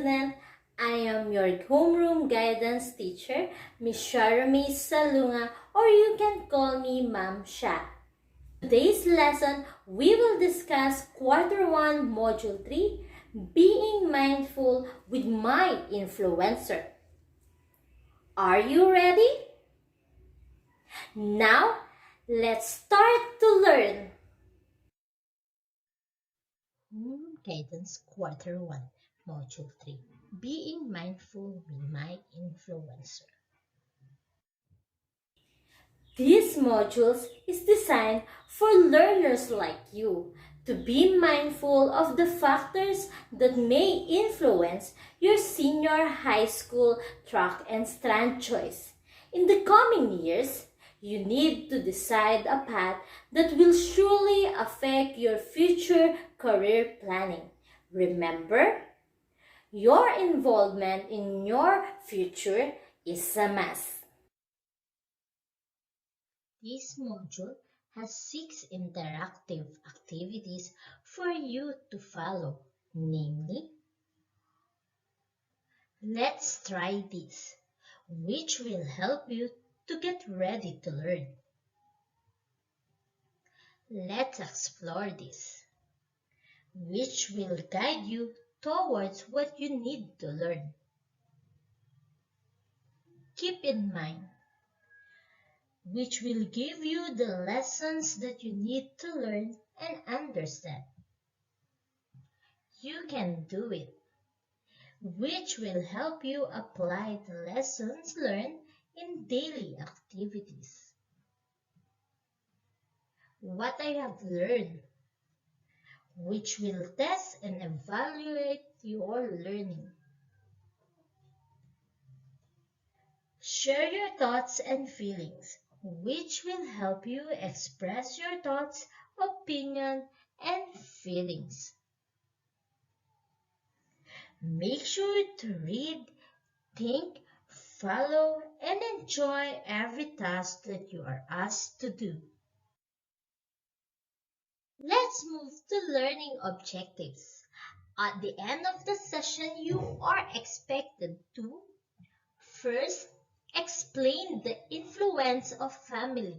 student. I am your homeroom guidance teacher, Miss SHARA SALUNGA, or you can call me Ma'am Sha. Today's lesson, we will discuss Quarter 1, Module 3, Being Mindful with My Influencer. Are you ready? Now, let's start to learn. Homeroom Guidance Quarter 1, Module 3, Being Mindful with My Influencer. This module is designed for learners like you to be mindful of the factors that may influence your senior high school track and strand choice. In the coming years, you need to decide a path that will surely affect your future career planning. Remember, your involvement in your future is a must. This module has 6 interactive activities for you to follow, namely, let's try this, which will help you to get ready to learn. Let's explore this, which will guide you towards what you need to learn. Keep in mind, which will give you the lessons that you need to learn and understand. You can do it, which will help you apply the lessons learned in daily activities. What I have learned, which will test and evaluate your learning. Share your thoughts and feelings, which will help you express your thoughts, opinion, and feelings. Make sure to read, think, follow, and enjoy every task that you are asked to do. Let's move to learning objectives. At the end of the session, you are expected to first explain the influence of family,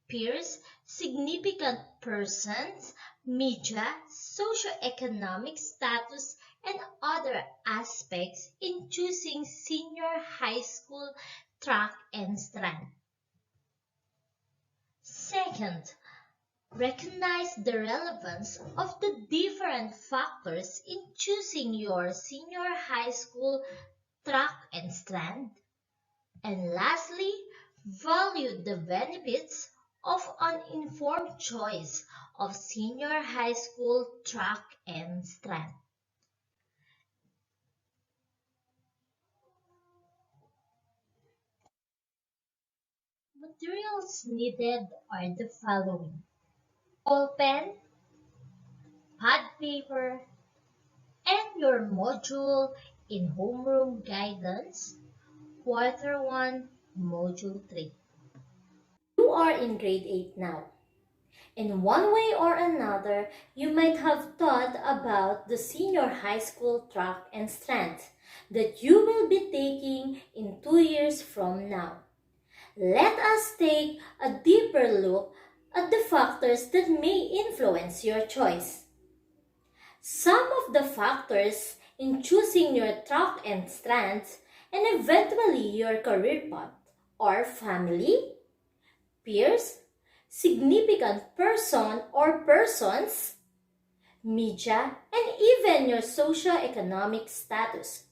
peers, significant persons, media, socioeconomic status, and other aspects in choosing senior high school track and strand. Second, recognize the relevance of the different factors in choosing your senior high school track and strand. And lastly, value the benefits of an informed choice of senior high school track and strand. Materials needed are the following: ball pen, pad paper, and your module in Homeroom Guidance, Quarter 1, Module 3. You are in grade 8 now. In one way or another, you might have thought about the senior high school track and strand that you will be taking in 2 years from now. Let us take a deeper look at the factors that may influence your choice. Some of the factors in choosing your track and strands and eventually your career path are family, peers, significant person or persons, media, and even your socio-economic status.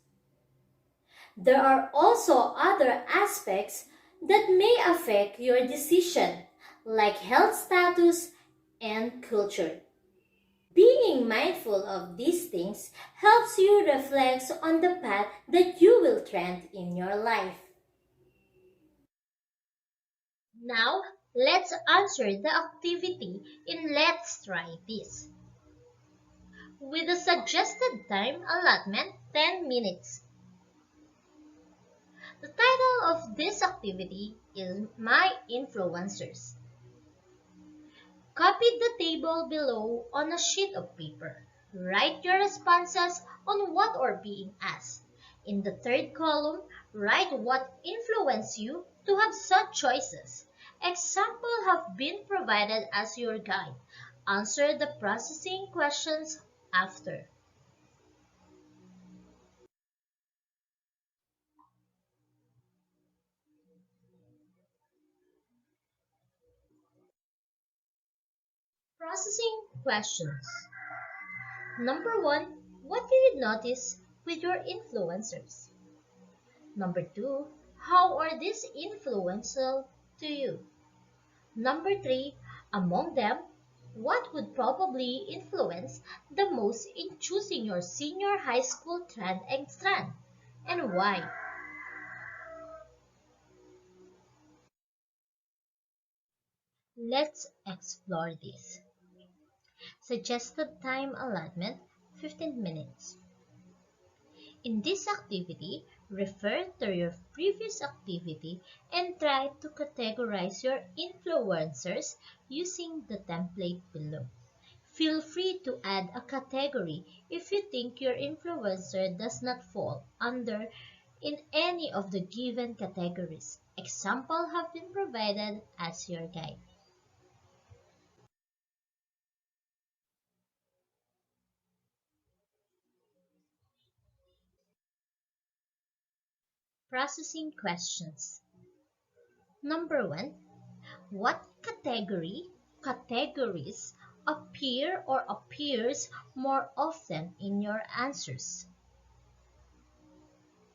There are also other aspects that may affect your decision, like health status and culture. Being mindful of these things helps you reflect on the path that you will tread in your life. Now, let's answer the activity in Let's Try This. With a suggested time allotment 10 minutes. The title of this activity is My Influencers. Copy the table below on a sheet of paper. Write your responses on what are being asked. In the third column, write what influenced you to have such choices. Examples have been provided as your guide. Answer the processing questions after. Processing questions. Number one, what did you notice with your influencers? Number two, how are these influential to you? Number three, among them, what would probably influence the most in choosing your senior high school trend and strand, and why? Let's explore this. Suggested time allotment 15 minutes. In this activity, refer to your previous activity and try to categorize your influencers using the template below. Feel free to add a category if you think your influencer does not fall under in any of the given categories. Examples have been provided as your guide. Processing questions. Number one, what categories appear or appears more often in your answers?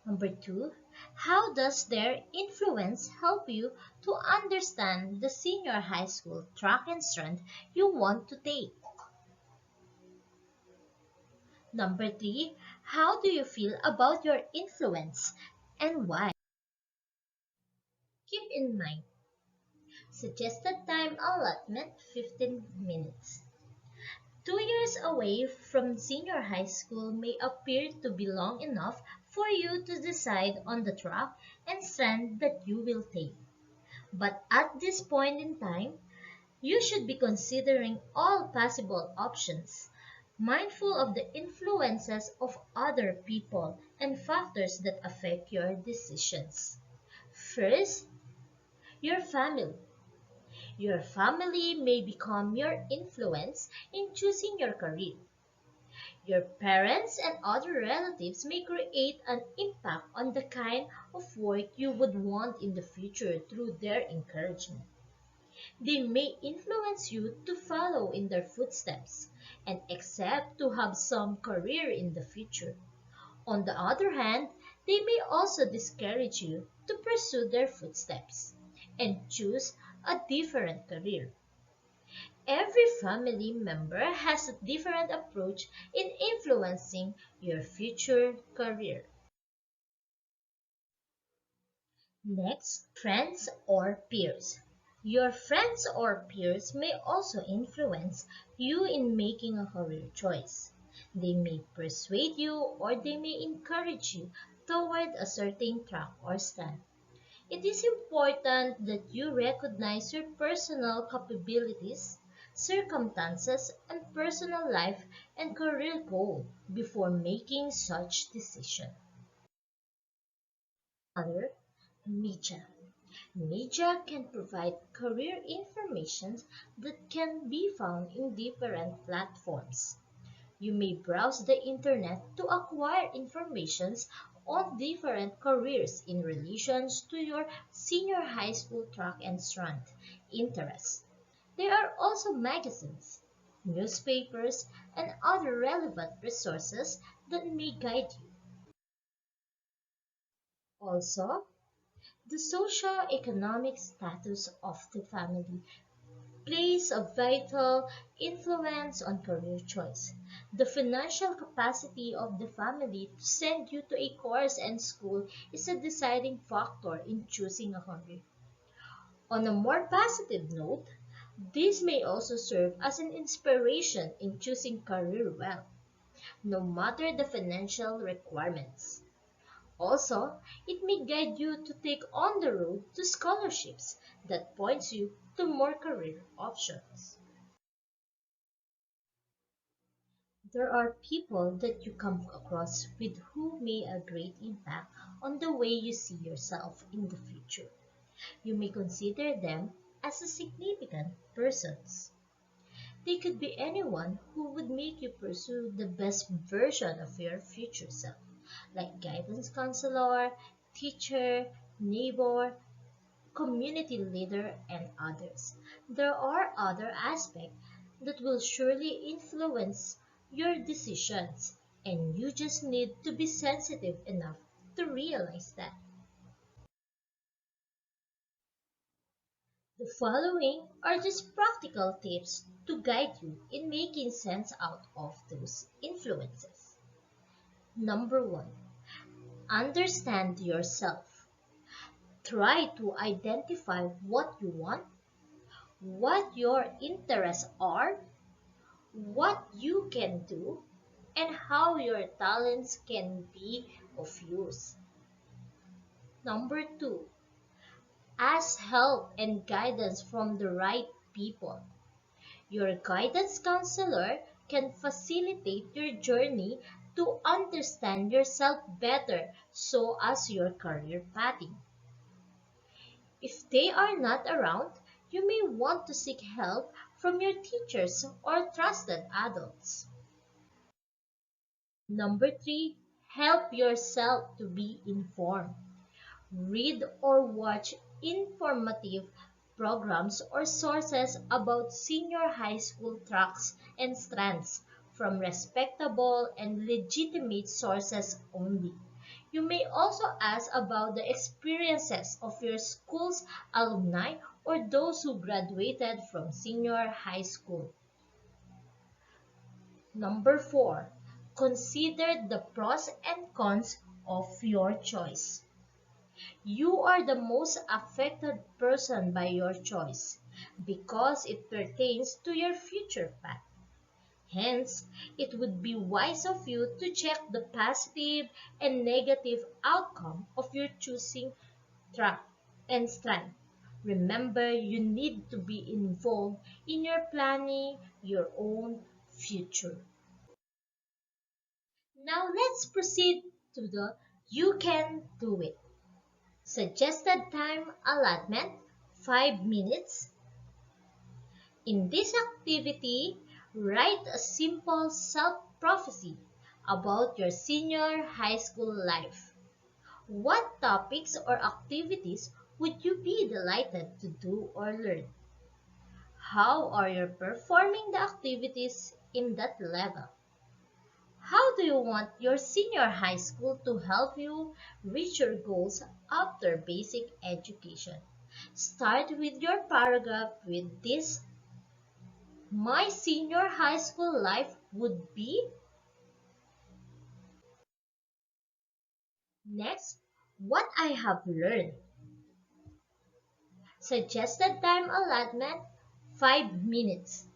Number two, how does their influence help you to understand the senior high school track and strand you want to take? Number three, how do you feel about your influence and why? Keep in mind, suggested time allotment 15 minutes. 2 years away from senior high school may appear to be long enough for you to decide on the track and strand that you will take. But at this point in time, you should be considering all possible options, mindful of the influences of other people and factors that affect your decisions. First, your family. Your family may become your influence in choosing your career. Your parents and other relatives may create an impact on the kind of work you would want in the future through their encouragement. They may influence you to follow in their footsteps and accept to have some career in the future. On the other hand, they may also discourage you to pursue their footsteps and choose a different career. Every family member has a different approach in influencing your future career. Next, friends or peers. Your friends or peers may also influence you in making a career choice. They may persuade you or they may encourage you toward a certain track or stand. It is important that you recognize your personal capabilities, circumstances, and personal life and career goal before making such decision. Other media. Media can provide career information that can be found in different platforms. You may browse the internet to acquire information on different careers in relation to your senior high school track and strand interests. There are also magazines, newspapers, and other relevant resources that may guide you. Also, the socio-economic status of the family plays a vital influence on career choice. The financial capacity of the family to send you to a course and school is a deciding factor in choosing a career. On a more positive note, this may also serve as an inspiration in choosing career well, no matter the financial requirements. Also, it may guide you to take on the road to scholarships that points you to more career options. There are people that you come across with who may a great impact on the way you see yourself in the future. You may consider them as a significant persons. They could be anyone who would make you pursue the best version of your future self, like guidance counselor, teacher, neighbor, community leader, and others. There are other aspects that will surely influence your decisions, and you just need to be sensitive enough to realize that. The following are just practical tips to guide you in making sense out of those influences. Number one, understand yourself. Try to identify what you want, what your interests are, what you can do, and how your talents can be of use. Number two, ask help and guidance from the right people. Your guidance counselor can facilitate your journey to understand yourself better so as your career pathing. If they are not around, you may want to seek help from your teachers or trusted adults. Number three, help yourself to be informed. Read or watch informative programs or sources about senior high school tracks and strands from respectable and legitimate sources only. You may also ask about the experiences of your school's alumni or those who graduated from senior high school. Number four, consider the pros and cons of your choice. You are the most affected person by your choice because it pertains to your future path. Hence, it would be wise of you to check the positive and negative outcome of your choosing track and strand. Remember, you need to be involved in your planning your own future. Now let's proceed to the you can do it. Suggested time allotment 5 minutes. In this activity, write a simple self-prophecy about your senior high school life. What topics or activities would you be delighted to do or learn? How are you performing the activities in that level? How do you want your senior high school to help you reach your goals after basic education? Start with your paragraph with this. My senior high school life would be. Next, what I have learned. Suggested time allotment 5 minutes.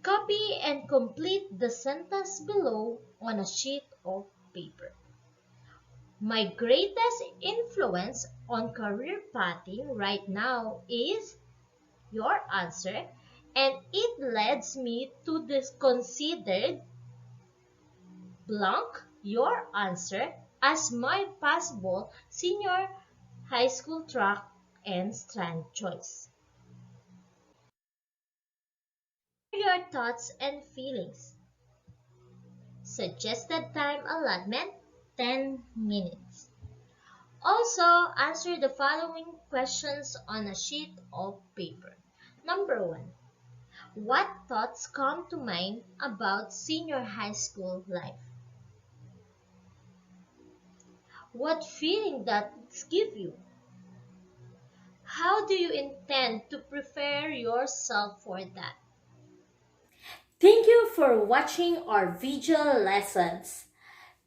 Copy and complete the sentence below on a sheet of paper. My greatest influence on career pathing right now is your answer, and it leads me to this considered blank your answer as my possible senior high school track and strand choice. Your thoughts and feelings. Suggested time allotment 10 minutes. Also, answer the following questions on a sheet of paper. Number 1. What thoughts come to mind about senior high school life? What feeling does it give you? How do you intend to prepare yourself for that? Thank you for watching our visual lessons.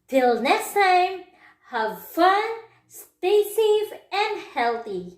Till next time, have fun, stay safe and healthy.